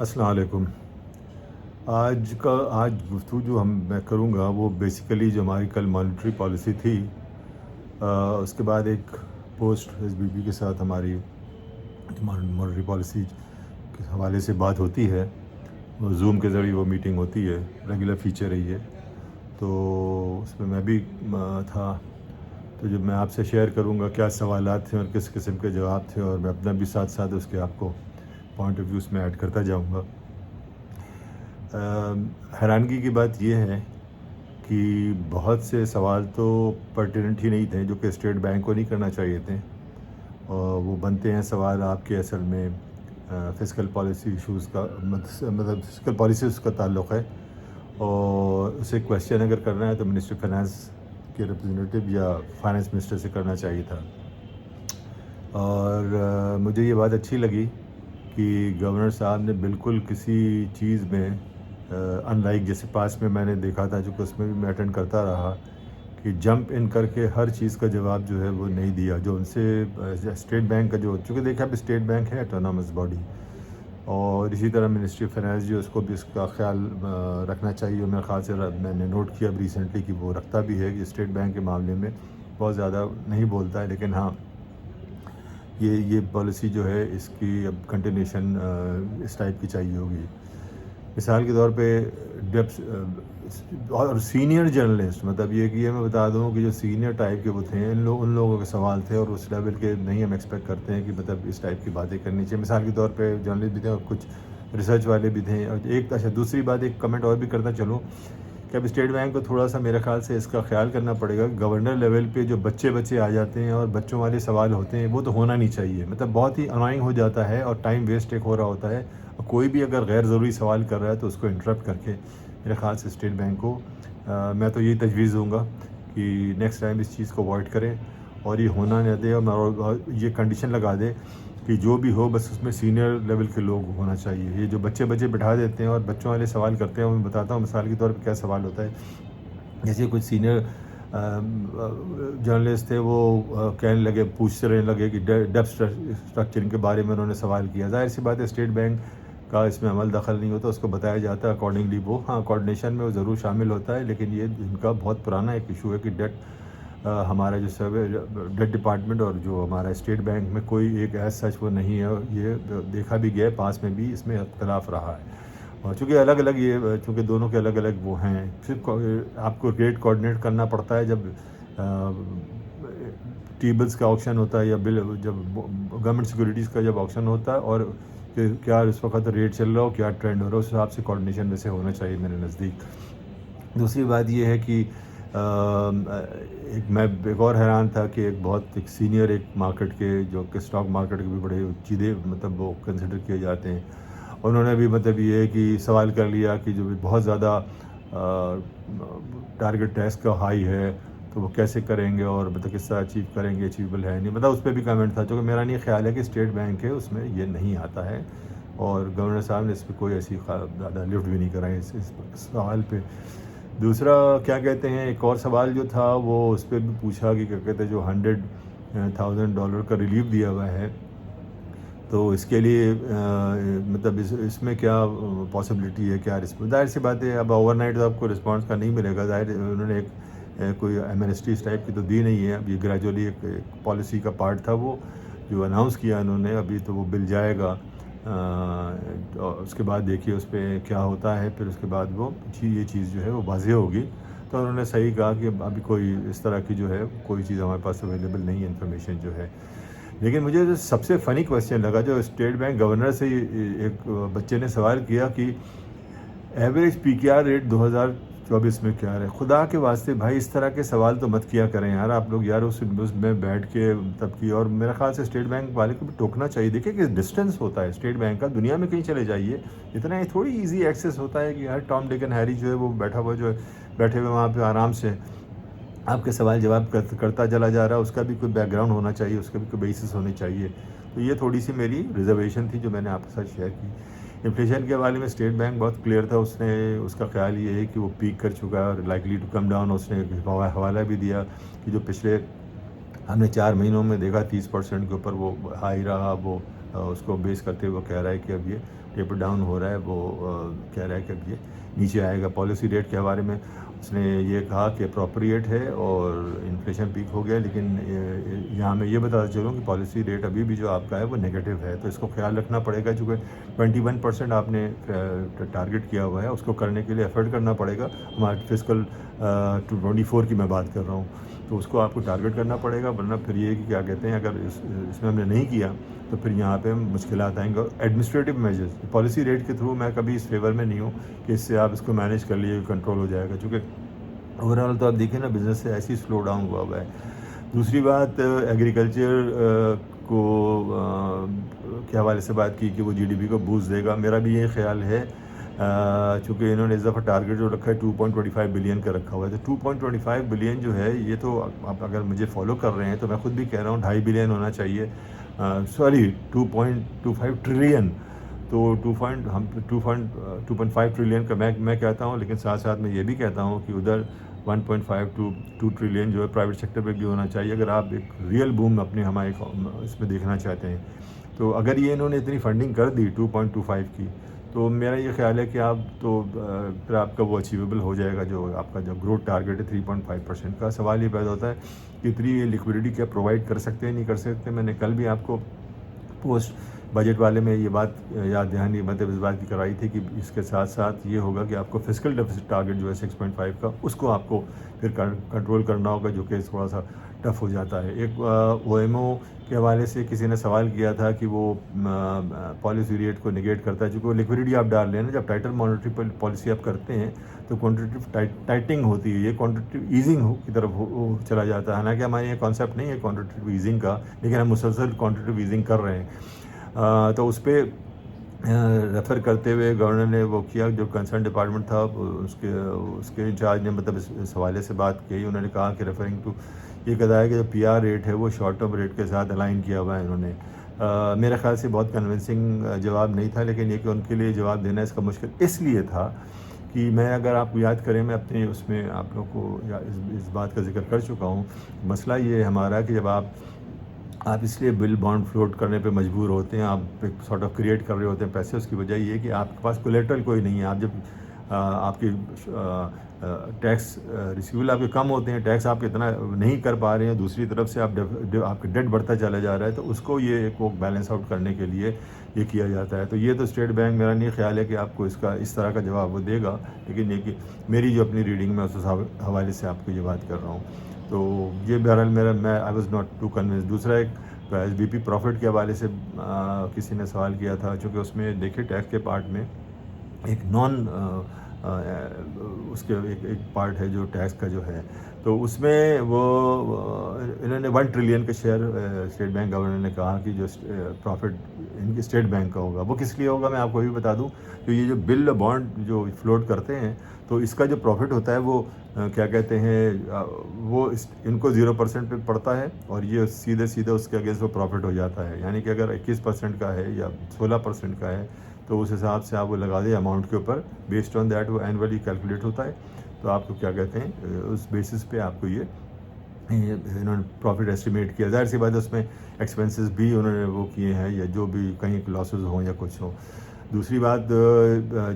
السلام علیکم۔ آج گفتگو جو میں کروں گا وہ بیسیکلی جو ہماری کل مانیٹری پالیسی تھی، اس کے بعد ایک پوسٹ ایس بی بی کے ساتھ ہماری مانیٹری پالیسی کے حوالے سے بات ہوتی ہے، وہ زوم کے ذریعے وہ میٹنگ ہوتی ہے، ریگولر فیچر رہی ہے، تو اس میں بھی تھا۔ تو جب میں آپ سے شیئر کروں گا کیا سوالات تھے اور کس قسم کے جواب تھے، اور میں اپنا بھی ساتھ ساتھ اس کے آپ کو پوائنٹ آف ویوز میں ایڈ کرتا جاؤں گا۔ حیرانگی کی بات یہ ہے کہ بہت سے سوال تو پرٹیننٹ ہی نہیں تھے، جو کہ اسٹیٹ بینک کو نہیں کرنا چاہیے تھے، اور وہ بنتے ہیں سوال آپ کے اصل میں فسکل پالیسی ایشوز کا، مطلب فسکل پالیسی اس کا تعلق ہے، اور اسے کویشچن اگر کرنا ہے تو منسٹر فائنانس کے ریپرزینٹیو یا فائنانس منسٹر سے کرنا چاہیے تھا۔ اور مجھے یہ بات اچھی لگی کہ گورنر صاحب نے بالکل کسی چیز میں ان لائک جیسے پاس میں نے دیکھا تھا، چونکہ اس میں بھی میں اٹینڈ کرتا رہا، کہ جمپ ان کر کے ہر چیز کا جواب جو ہے وہ نہیں دیا، جو ان سے اسٹیٹ بینک کا جو، چونکہ دیکھا اب اسٹیٹ بینک ہے آٹونامس باڈی، اور اسی طرح منسٹری آف فائنانس جو اس کو بھی اس کا خیال رکھنا چاہیے، اور میرے خیال سے میں نے نوٹ کیا اب ریسنٹلی کہ وہ رکھتا بھی ہے، کہ اسٹیٹ بینک کے معاملے میں بہت زیادہ نہیں بولتا ہے، لیکن ہاں یہ پالیسی جو ہے اس کی اب کنٹینیوشن اس ٹائپ کی چاہیے ہوگی۔ مثال کے طور پہ ڈیپس اور سینئر جرنلسٹ، مطلب یہ میں بتا دوں کہ جو سینئر ٹائپ کے وہ تھے، ان لوگوں کے سوال تھے، اور اس لیول کے نہیں ہم ایکسپیکٹ کرتے ہیں کہ مطلب اس ٹائپ کی باتیں کرنی چاہیے۔ مثال کے طور پہ جرنلسٹ بھی تھے اور کچھ ریسرچ والے بھی تھے، اور دوسری بات ایک کمنٹ اور بھی کرتا چلوں کہ اب اسٹیٹ بینک کو تھوڑا سا میرے خیال سے اس کا خیال کرنا پڑے گا، گورنر لیول پہ جو بچے آ جاتے ہیں اور بچوں والے سوال ہوتے ہیں، وہ تو ہونا نہیں چاہیے، مطلب بہت ہی انوائنگ ہو جاتا ہے اور ٹائم ویسٹ ایک ہو رہا ہوتا ہے، اور کوئی بھی اگر غیر ضروری سوال کر رہا ہے تو اس کو انٹرپٹ کر کے میرے خیال سے اسٹیٹ بینک کو میں تو یہی تجویز دوں گا کہ نیکسٹ ٹائم اس چیز کو اوائڈ کریں، اور یہ ہونا نہ دے، اور یہ کنڈیشن لگا دے کہ جو بھی ہو بس اس میں سینئر لیول کے لوگ ہونا چاہیے۔ یہ جو بچے بٹھا دیتے ہیں اور بچوں والے سوال کرتے ہیں، میں بتاتا ہوں مثال کے طور پہ کیا سوال ہوتا ہے۔ جیسے کچھ سینئر جرنلسٹ تھے، وہ کہنے لگے، پوچھتے لگے کہ ڈیپ اسٹرکچرنگ کے بارے میں انہوں نے سوال کیا۔ ظاہر سی بات ہے اسٹیٹ بینک کا اس میں عمل دخل نہیں ہوتا، اس کو بتایا جاتا ہے اکارڈنگلی، وہ ہاں کوارڈینیشن میں وہ ضرور شامل ہوتا ہے، لیکن یہ ان کا بہت پرانا ایک ایشو ہے کہ ہمارا جو سروے ڈیٹ ڈپارٹمنٹ اور جو ہمارا اسٹیٹ بینک میں کوئی ایک ایز سچ وہ نہیں ہے، یہ دیکھا بھی گیا، پاس میں بھی اس میں اختلاف رہا ہے، اور چونکہ دونوں کے الگ الگ وہ ہیں، صرف آپ کو ریٹ کوآرڈینیٹ کرنا پڑتا ہے جب ٹی بلز کا آکشن ہوتا ہے، یا جب گورنمنٹ سیکورٹیز کا جب آکشن ہوتا ہے، اور کہ کیا اس وقت ریٹ چل رہا ہو، کیا ٹرینڈ ہو رہا ہو، اس حساب سے کوآرڈینیشن میں سے ہونا چاہیے میرے نزدیک۔ دوسری بات یہ ہے کہ میں ایک اور حیران تھا کہ ایک سینئر ایک مارکیٹ کے، جو کہ اسٹاک مارکیٹ کے بھی بڑے چیزیں مطلب وہ کنسیڈر کیے جاتے ہیں، انہوں نے بھی مطلب یہ ہے کہ سوال کر لیا کہ جو بہت زیادہ ٹارگٹ ٹیکس کا ہائی ہے تو وہ کیسے کریں گے، اور مطلب کس طرح اچیو کریں گے، اچیویبل ہے نہیں، مطلب اس پہ بھی کمنٹ تھا، چونکہ میرا نہیں خیال ہے کہ اسٹیٹ بینک ہے اس میں یہ نہیں آتا ہے، اور گورنر صاحب نے اس پہ کوئی ایسی زیادہ لفٹ بھی نہیں کرائی اس سوال پہ۔ دوسرا کیا کہتے ہیں، ایک اور سوال جو تھا وہ اس پہ بھی پوچھا کہ کیا کہتے ہیں جو $100,000 کا ریلیف دیا ہوا ہے، تو اس کے لیے مطلب اس میں کیا پاسبلٹی ہے، کیا رسپانس، ظاہر سی بات ہے اب اوور نائٹ تو آپ کو رسپانس کا نہیں ملے گا، ظاہر انہوں نے کوئی ایمنسٹی اس ٹائپ کی تو دی نہیں ہے، اب یہ گریجولی ایک پالیسی کا پارٹ تھا وہ جو اناؤنس کیا انہوں نے، ابھی تو وہ بل جائے گا، اس کے بعد دیکھیے اس پہ کیا ہوتا ہے، پھر اس کے بعد وہ یہ چیز جو ہے وہ واضح ہوگی۔ تو انہوں نے صحیح کہا کہ ابھی کوئی اس طرح کی جو ہے کوئی چیز ہمارے پاس اویلیبل نہیں ہے انفارمیشن جو ہے۔ لیکن مجھے جو سب سے فنی کویشچن لگا، جو اسٹیٹ بینک گورنر سے ایک بچے نے سوال کیا کہ ایوریج پی کے آر ریٹ 2024 میں کیا ہے۔ خدا کے واسطے بھائی اس طرح کے سوال تو مت کیا کریں یار آپ لوگ، یار اس میں بیٹھ کے تب کی، اور میرے خیال سے اسٹیٹ بینک والے کو بھی ٹوکنا چاہیے۔ دیکھیں کہ ڈسٹینس ہوتا ہے اسٹیٹ بینک کا، دنیا میں کہیں چلے جائیے، اتنا تھوڑی ایزی ایکسیس ہوتا ہے کہ ہر ٹام ڈک اینڈ ہیری جو ہے وہ بیٹھے ہوئے وہاں پہ آرام سے آپ کے سوال جواب کرتا چلا جا رہا ہے، اس کا بھی کوئی بیک گراؤنڈ ہونا چاہیے، اس کا بھی کوئی بیسس ہونی چاہیے۔ تو یہ تھوڑی سی میری ریزرویشن تھی جو میں نے آپ کے ساتھ شیئر کی۔ انفلیشن کے حوالے میں اسٹیٹ بینک بہت کلیئر تھا، اس کا خیال یہ ہے کہ وہ پیک کر چکا ہے اور لائکلی ٹو کم ڈاؤن، اس نے حوالہ بھی دیا کہ جو پچھلے ہم نے 4 مہینوں میں دیکھا 30% کے اوپر وہ ہائی رہا، وہ اس کو بیس کرتے ہوئے کہہ رہا ہے کہ اب یہ ٹیپر ڈاؤن ہو رہا ہے، وہ کہہ رہا ہے کہ اب یہ نیچے آئے گا۔ پالیسی ریٹ کے بارے میں اس نے یہ کہا کہ اپروپریٹ ہے اور انفلیشن پیک ہو گیا، لیکن یہاں میں یہ بتاتا چلوں کہ پالیسی ریٹ ابھی بھی جو آپ کا ہے وہ نگیٹو ہے، تو اس کو خیال رکھنا پڑے گا، چونکہ 21% آپ نے ٹارگٹ کیا ہوا ہے، اس کو کرنے کے لیے ایفرٹ کرنا پڑے گا۔ ہمارے فسکل 24 کی میں بات کر رہا ہوں، تو اس کو آپ کو ٹارگٹ کرنا پڑے گا، ورنہ پھر یہ کہ کیا کہتے ہیں اگر اس میں ہم نے نہیں کیا تو پھر یہاں پہ مشکلات آئیں گے۔ اور ایڈمنسٹریٹو میجرز پالیسی ریٹ کے تھرو میں کبھی اس فیور میں نہیں ہوں کہ اس سے آپ اس کو مینیج کر لیے کنٹرول ہو جائے گا، چونکہ اوور آل تو آپ دیکھیں نا بزنس سے ایسی سلو ڈاؤن ہوا ہے۔ دوسری بات ایگریکلچر کو کے حوالے سے بات کی کہ وہ GDP کو بوسٹ دے گا، میرا بھی یہ خیال ہے، چونکہ انہوں نے اس دفعہ ٹارگٹ جو رکھا ہے 2.25 بلین کا رکھا ہوا ہے، تو 2.25 بلین جو ہے یہ تو آپ اگر مجھے فالو کر رہے ہیں تو میں خود بھی کہہ رہا ہوں 2.5 بلین ہونا چاہیے، سوری 2.25 ٹریلین، تو 2.5 ٹریلین کا میں کہتا ہوں، لیکن ساتھ ساتھ میں یہ بھی کہتا ہوں کہ ادھر 1.5 to 2 ٹریلین جو ہے پرائیویٹ سیکٹر پہ بھی ہونا چاہیے، اگر آپ ایک ریئل بوم اپنے ہمارے اس میں دیکھنا چاہتے ہیں۔ تو اگر یہ انہوں نے اتنی فنڈنگ کر دی 2.25 کی، تو میرا یہ خیال ہے کہ آپ تو پھر آپ کا وہ اچیویبل ہو جائے گا، جو آپ کا جو گروتھ ٹارگٹ ہے 3.5% کا۔ سوال یہ پیدا ہوتا ہے کہ اتنی لیکوڈیٹی کیا پرووائڈ کر سکتے ہیں نہیں کر سکتے۔ میں نے کل بھی آپ کو پوسٹ بجٹ والے میں یہ بات یاد دہانی مطلب اس بات کی کرائی تھی کہ اس کے ساتھ ساتھ یہ ہوگا کہ آپ کو فسکل ڈیفیسٹ ٹارگٹ جو ہے 6.5 کا، اس کو آپ کو پھر کنٹرول کرنا ہوگا، جو کہ تھوڑا سا ٹف ہو جاتا ہے۔ ایک OMO کے حوالے سے کسی نے سوال کیا تھا کہ وہ پالیسی ریٹ کو نگیٹ کرتا ہے، چونکہ وہ لیکوڈیٹی آپ ڈال رہے ہیں نا، جب ٹائٹل مانیٹری پالیسی آپ کرتے ہیں تو کوانٹیٹیو ٹائٹنگ ہوتی ہے، یہ کوانٹیٹیو ایزنگ کی طرف چلا جاتا ہے۔ حالانکہ ہمارے یہ کانسیپٹ نہیں ہے کوانٹیٹیو ایزنگ کا، لیکن ہم مسلسل کوانٹیٹیو ایزنگ کر رہے ہیں۔ تو اس پہ ریفر کرتے ہوئے گورنر نے وہ کیا، جو کنسرن ڈپارٹمنٹ تھا اس کے انچارج نے مطلب اس حوالے سے بات کی، انہوں نے کہا کہ ریفرنگ ٹو یہ کہا ہے کہ جو PR ریٹ ہے وہ شارٹ ٹرم ریٹ کے ساتھ الائن کیا ہوا ہے انہوں نے۔ میرے خیال سے بہت کنونسنگ جواب نہیں تھا، لیکن یہ کہ ان کے لیے جواب دینا اس کا مشکل اس لیے تھا کہ میں اگر آپ کو یاد کریں، میں اپنے اس میں آپ لوگ کو اس بات کا ذکر کر چکا ہوں۔ مسئلہ یہ ہمارا کہ جب آپ اس لیے بل بانڈ فلوٹ کرنے پہ مجبور ہوتے ہیں، آپ ایک سارٹ آف کریٹ کر رہے ہوتے ہیں پیسے، اس کی وجہ یہ ہے کہ آپ کے پاس کولیٹرل کوئی نہیں ہے۔ آپ جب آپ کی ٹیکس ریسیول آپ کے کم ہوتے ہیں، ٹیکس آپ اتنا نہیں کر پا رہے ہیں، دوسری طرف سے آپ کا ڈیٹ بڑھتا چلا جا رہا ہے، تو اس کو یہ ایک بیلنس آؤٹ کرنے کے لیے یہ کیا جاتا ہے۔ تو یہ تو اسٹیٹ بینک میرا نہیں خیال ہے کہ آپ کو اس طرح کا جواب وہ دے گا، لیکن یہ کہ میری جو اپنی ریڈنگ میں اس حوالے سے آپ کو یہ بات کر رہا ہوں۔ تو یہ بہرحال میں I was not to convince. دوسرا ایک BP پروفٹ کے حوالے سے کسی نے سوال کیا تھا، چونکہ اس میں دیکھیں ٹیکس کے پارٹ میں ایک اس کے ایک پارٹ ہے جو ٹیکس کا جو ہے، تو اس میں وہ انہوں نے 1 ٹریلین کا شیئر اسٹیٹ بینک گورنر نے کہا کہ جو پروفٹ ان کے اسٹیٹ بینک کا ہوگا، وہ کس لیے ہوگا میں آپ کو بھی بتا دوں کہ یہ جو بل بانڈ جو فلوٹ کرتے ہیں تو اس کا جو پروفٹ ہوتا ہے وہ کیا کہتے ہیں وہ ان کو 0% پہ پڑتا ہے، اور یہ سیدھے اس کے اگینسٹ وہ پروفٹ ہو جاتا ہے۔ یعنی کہ اگر 21% کا ہے یا 16% کا ہے تو اس حساب سے آپ وہ لگا دیں اماؤنٹ کے اوپر، بیسڈ آن دیٹ وہ اینولی کیلکولیٹ ہوتا ہے، تو آپ کو کیا کہتے ہیں اس بیسس پہ آپ کو یہ انہوں نے پروفٹ ایسٹیمیٹ کیا۔ ظاہر سی بات ہے اس میں ایکسپینسز بھی انہوں نے وہ کیے ہیں، یا جو بھی کہیں لاسز ہوں یا کچھ ہوں۔ دوسری بات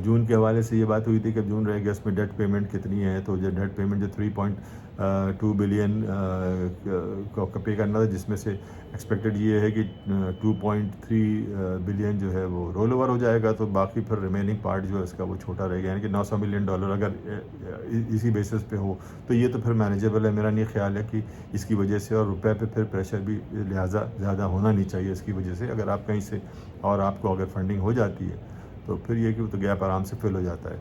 جون کے حوالے سے یہ بات ہوئی تھی کہ جون رہ گیا، اس میں ڈیٹ پیمنٹ کتنی ہے، تو جو ڈیٹ پیمنٹ جو 3.2 بلین کا پے کرنا تھا، جس میں سے ایکسپیکٹڈ یہ ہے کہ 2.3 بلین جو ہے وہ رول اوور ہو جائے گا، تو باقی پھر ریمیننگ پارٹ جو ہے اس کا وہ چھوٹا رہے گا، یعنی کہ $900 ملین اگر اسی بیسس پہ ہو تو یہ تو پھر مینیجیبل ہے۔ میرا نہیں خیال ہے کہ اس کی وجہ سے، اور روپے پہ پھر پریشر بھی لہٰذا زیادہ ہونا نہیں چاہیے اس کی وجہ سے، اگر آپ کہیں سے اور آپ کو اگر فنڈنگ ہو جاتی ہے تو پھر یہ کہ تو گیپ آرام سے فل ہو جاتا ہے۔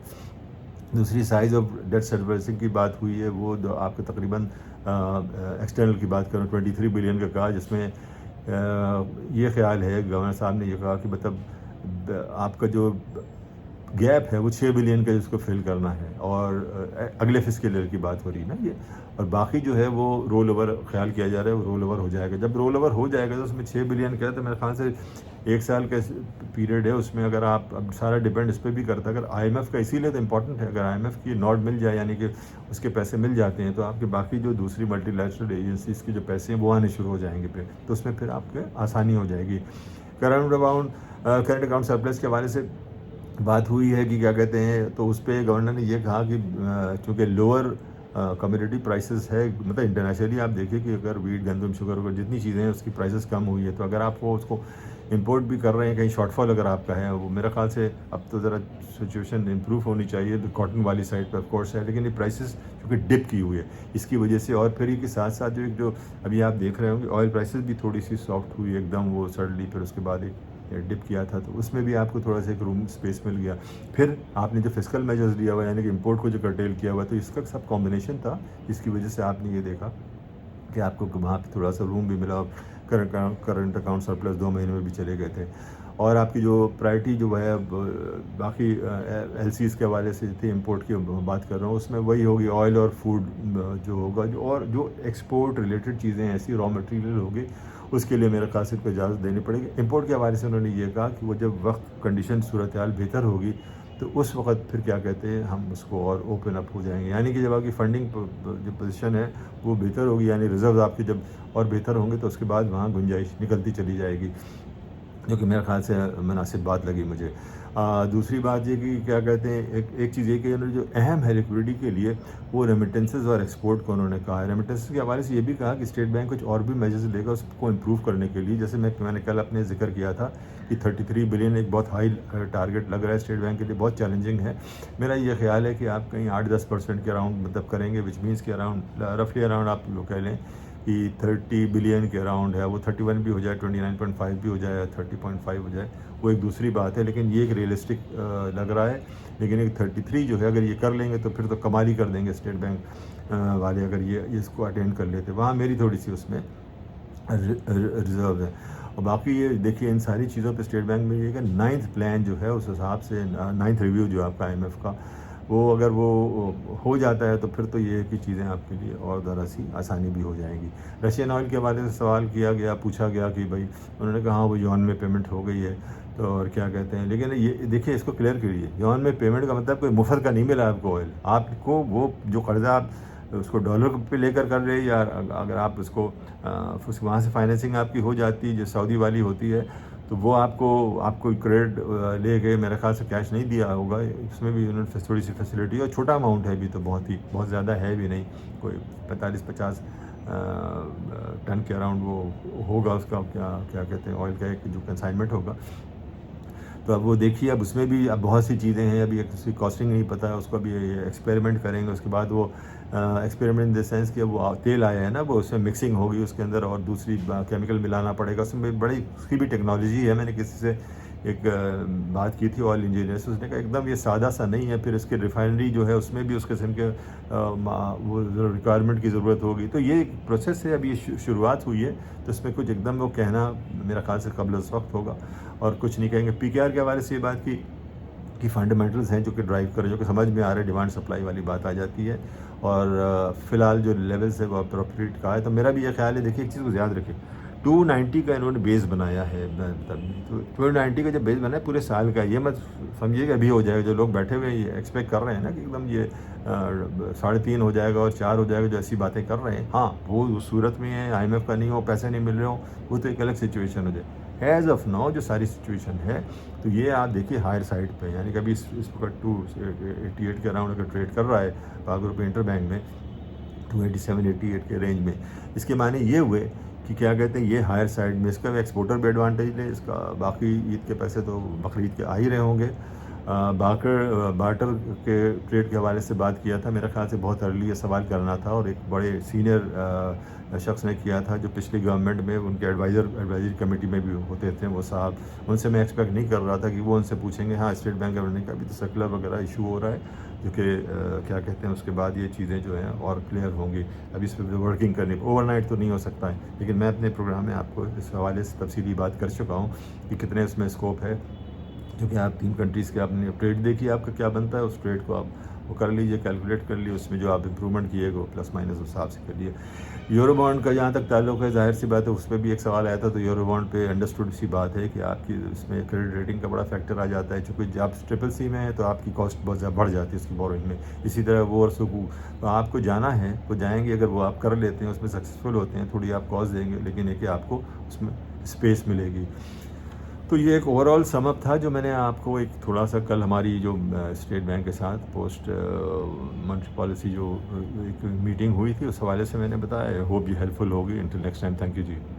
دوسری سائز آف ڈیٹ سروسنگ کی بات ہوئی ہے، وہ آپ کو تقریباً ایکسٹرنل کی بات کروں 23 بلین کا کہا، جس میں یہ خیال ہے گورنر صاحب نے یہ کہا کہ مطلب آپ کا جو گیپ ہے وہ 6 بلین کا جس کو فل کرنا ہے، اور اگلے فسکل ایئر کی بات ہو رہی ہے نا یہ، اور باقی جو ہے وہ رول اوور خیال کیا جا رہا ہے، وہ رول اوور ہو جائے گا۔ جب رول اوور ہو جائے گا تو اس میں 6 بلین کا ہے، تو میرے خیال سے 1 سال کا پیریڈ ہے، اس میں اگر آپ اب سارا ڈیپینڈ اس پہ بھی کرتا ہے، اگر IMF کا اسی لیے تو امپورٹنٹ ہے، اگر IMF کی نوٹ مل جائے یعنی کہ اس کے پیسے مل جاتے ہیں، تو آپ کے باقی جو دوسری ملٹی لیٹرل ایجنسیز کے جو پیسے ہیں وہ آنے شروع ہو جائیں گے پھر، تو اس میں پھر آپ کے آسانی ہو جائے گی۔ کرنٹ اکاؤنٹ سرپلس کے حوالے سے بات ہوئی ہے کہ کیا کہتے ہیں، تو اس پہ گورنر نے یہ کہا کہ چونکہ لوور کمیڈیٹی پرائسز ہے، مطلب انٹرنیشنلی آپ دیکھیں کہ اگر ویٹ، گندم، شوگر وگر جتنی چیزیں ہیں اس کی پرائسز کم ہوئی ہے، تو اگر آپ وہ اس کو امپورٹ بھی کر رہے ہیں، کہیں شارٹ فال اگر آپ کا ہے، وہ میرا خیال سے اب تو ذرا سچویشن امپروو ہونی چاہیے کاٹن والی سائڈ پہ آف کورس ہے، لیکن یہ پرائسز کیونکہ ڈپ کی ہوئی ہے اس کی وجہ سے، اور پھر یہ کے ساتھ ساتھ جو ابھی آپ دیکھ رہے ہوں گے آئل پرائسز بھی تھوڑی سی سافٹ ہوئی ایک دم، وہ سڈنلی پھر اس کے بعد ایک ڈپ کیا تھا، تو اس میں بھی آپ کو تھوڑا سا ایک روم اسپیس مل گیا. پھر آپ نے جو فسکل میجرز لیا ہوا یعنی کہ امپورٹ کو جو کرٹیل کیا ہوا، تو اس کا سب کمبینیشن تھا جس کی وجہ سے آپ نے یہ دیکھا کہ آپ کو وہاں پہ تھوڑا سا روم بھی ملا، اور کرنٹ اکاؤنٹ سرپلس 2 مہینے میں بھی چلے گئے تھے. اور آپ کی جو پرائرٹی جو ہے باقی ایل سیز کے حوالے سے تھی، امپورٹ کی بات کر رہا ہوں، اس میں وہی ہوگی آئل اور فوڈ جو ہوگا، جو ایکسپورٹ ریلیٹڈ چیزیں ایسی را مٹیریل ہوگی، اس کے لیے میرے خیال سے کو اجازت دینی پڑے گی. امپورٹ کے حوالے سے انہوں نے یہ کہا کہ وہ جب وقت کنڈیشن صورتحال بہتر ہوگی تو اس وقت پھر کیا کہتے ہیں ہم اس کو اور اوپن اپ ہو جائیں گے، یعنی کہ جب آپ کی فنڈنگ جو پوزیشن ہے وہ بہتر ہوگی، یعنی ریزرو آپ کے جب اور بہتر ہوں گے تو اس کے بعد وہاں گنجائش نکلتی چلی جائے گی، جو کہ میرے خیال سے مناسب بات لگی مجھے. دوسری بات یہ کہ کیا کہتے ہیں، ایک چیز یہ کہ انہوں نے جو اہم ہے لیکوڈیٹی کے لیے وہ ریمیٹنسز اور ایکسپورٹ کو انہوں نے کہا ہے. ریمیٹنسز کے حوالے سے یہ بھی کہا کہ اسٹیٹ بینک کچھ اور بھی میجرز لے گا اس کو امپروو کرنے کے لیے، جیسے میں نے کل اپنے ذکر کیا تھا کہ 33 بلین ایک بہت ہائی ٹارگیٹ لگ رہا ہے اسٹیٹ بینک کے لیے، بہت چیلنجنگ ہے. میرا یہ خیال ہے کہ آپ کہیں 8-10% کے اراؤنڈ مطلب کریں گے، وچ مینس کے اراؤنڈ رفلی اراؤنڈ آپ لوگ کہہ لیں کہ 30 بلین کے اراؤنڈ ہے، وہ 31 بھی ہو جائے، 29.5 بھی ہو جائے، 30.5 ہو جائے، وہ ایک دوسری بات ہے، لیکن یہ ایک ریئلسٹک لگ رہا ہے. لیکن ایک 33 جو ہے اگر یہ کر لیں گے تو پھر تو کمال ہی کر دیں گے اسٹیٹ بینک والے، اگر یہ اس کو اٹینڈ کر لیتے. وہاں میری تھوڑی سی اس میں ریزرو ہے. اور باقی یہ دیکھیے ان ساری چیزوں پہ اسٹیٹ بینک میں یہ کہ 9th پلان جو ہے اس حساب سے 9th ریویو جو آپ کا IMF کا، وہ اگر وہ ہو جاتا ہے تو پھر تو یہ کہ چیزیں آپ کے لیے اور ذرا سی آسانی بھی ہو جائیں گی. رشین آئل کے حوالے سے سوال کیا گیا، پوچھا گیا کہ بھائی، انہوں نے کہا ہاں وہ یون میں پیمنٹ ہو گئی ہے، تو اور کیا کہتے ہیں، لیکن یہ دیکھیے اس کو کلیئر کریے، یون میں پیمنٹ کا مطلب کوئی مفت کا نہیں ملا آپ کو آئل. آپ کو وہ جو قرضہ آپ اس کو ڈالر پہ لے کر رہے، یا اگر آپ اس کو وہاں سے فائنینسنگ آپ کی ہو جاتی جو سعودی والی ہوتی ہے، تو وہ آپ کو کریڈٹ لے گئے، میرے خیال سے کیش نہیں دیا ہوگا، اس میں بھی انہوں نے تھوڑی سی فیسلٹی، اور چھوٹا اماؤنٹ ہے بھی، تو بہت زیادہ ہے بھی نہیں، کوئی 45-50 ٹن کے اراؤنڈ وہ ہوگا اس کا کیا کہتے ہیں آئل کا ایک جو کنسائنمنٹ ہوگا. تو اب وہ دیکھیے، اب اس میں بھی اب بہت سی چیزیں ہیں، ابھی اس کی کاسٹنگ نہیں پتہ ہے، اس کو ابھی ایکسپیریمنٹ کریں گے. اس کے بعد وہ ایکسپیریمنٹ ان دا سینس کہ وہ تیل آیا ہے نا، وہ اس میں مکسنگ ہوگی اس کے اندر، اور دوسری کیمیکل ملانا پڑے گا اس میں، بڑی اس کی بھی ٹیکنالوجی ہے. میں نے کسی سے ایک بات کی تھی آئل انجینئر سے، اس نے کہا ایک دم یہ سادہ سا نہیں ہے، پھر اس کے ریفائنری جو ہے اس میں بھی اس قسم کے وہ ریکوائرمنٹ کی ضرورت ہوگی. تو یہ ایک پروسیس ہے، ابھی یہ شروعات ہوئی ہے، تو اس میں کچھ ایک دم وہ کہنا میرا خیال سے قبل از وقت ہوگا اور کچھ نہیں کہیں گے. PKR کے حوالے سے یہ بات کی فنڈامنٹلز ہیں جو کہ ڈرائیو کریں، جو کہ سمجھ میں آ رہے، ڈیمانڈ سپلائی والی بات آ جاتی ہے، اور فی الحال جو لیولز ہے وہ اپروپریٹ کہا ہے. تو میرا بھی یہ خیال ہے، دیکھیے ایک چیز کو یاد رکھیں، 290 کا انہوں نے بیس بنایا ہے، 290 کا جب بیس بنا ہے پورے سال کا، یہ مت سمجھیے کہ ابھی ہو جائے گا. جو لوگ بیٹھے ہوئے یہ ایکسپیکٹ کر رہے ہیں نا کہ ایک دم یہ 3.5 ہو جائے گا اور 4 ہو جائے گا، جو ایسی باتیں کر رہے ہیں، ہاں وہ اس صورت میں ہے IMF کا نہیں ہو، پیسے نہیں مل رہے ہوں، وہ تو ایک الگ سچویشن ہو جائے. ایز آف ناؤ جو ساری سچویشن ہے، تو یہ آپ دیکھیے ہائر سائڈ پہ، یعنی کہ ابھی اس وقت 288 کے اراؤنڈ اگر ٹریڈ کر رہا ہے پاک روپے انٹر بینک میں 287-88 کے رینج میں. اس کے معنی یہ ہوئے کہ کیا کہتے ہیں، یہ ہائر سائڈ میں، اس کا ایکسپورٹر بھی ایڈوانٹیج لے، اس کا باقی عید کے پیسے تو بقرعید کے آ ہی رہے ہوں گے. بارٹر کے ٹریڈ کے حوالے سے بات کیا تھا، میرا خیال سے بہت ارلی یہ سوال کرنا تھا، اور ایک بڑے سینئر شخص نے کیا تھا جو پچھلی گورنمنٹ میں ان کے ایڈوائزری کمیٹی میں بھی ہوتے تھے وہ صاحب. ان سے میں ایکسپیکٹ نہیں کر رہا تھا کہ وہ ان سے پوچھیں گے. ہاں اسٹیٹ بینک گورنر کا بھی تو سرکولر وغیرہ ایشو ہو رہا ہے، جو کہ کیا کہتے ہیں اس کے بعد یہ چیزیں جو ہیں اور کلیئر ہوں گی. ابھی اس پہ ورکنگ کرنی، اوور نائٹ تو نہیں ہو سکتا ہے، لیکن میں اپنے پروگرام میں آپ کو اس حوالے سے تفصیلی بات کر چکا ہوں کہ کتنے اس میں اسکوپ ہے. کیونکہ آپ 3 کنٹریز کے آپ نے ٹریڈ دیکھی، آپ کا کیا بنتا ہے، اس ٹریڈ کو آپ وہ کر لیجئے، کیلکولیٹ کر لیے، اس میں جو آپ امپرومنٹ کیے گا پلس مائنس اس حساب سے کر لیے. یورو بانڈ کا جہاں تک تعلق ہے، ظاہر سی بات ہے اس پہ بھی ایک سوال آیا تھا، تو یورو بانڈ پہ انڈرسٹوڈ سی بات ہے کہ آپ کی اس میں کریڈٹ ریٹنگ کا بڑا فیکٹر آ جاتا ہے، چونکہ جب آپ CCC میں ہیں تو آپ کی کاسٹ بہت زیادہ بڑھ جاتی ہے اس کی بورنگ میں. اسی طرح وہ اور سکو، تو آپ کو جانا ہے وہ جائیں گے، اگر وہ آپ کر لیتے ہیں اس میں سکسیزفل ہوتے ہیں، تھوڑی آپ کاسٹ دیں گے، لیکن یہ کہ آپ کو اس میں اسپیس ملے گی. تو یہ ایک اوور آل سم اپ تھا جو میں نے آپ کو ایک تھوڑا سا کل ہماری جو اسٹیٹ بینک کے ساتھ پوسٹ مانیٹری پالیسی جو ایک میٹنگ ہوئی تھی اس حوالے سے میں نے بتایا. ہوپ یہ ہیلپ فل ہوگی. Until next time, thank you G.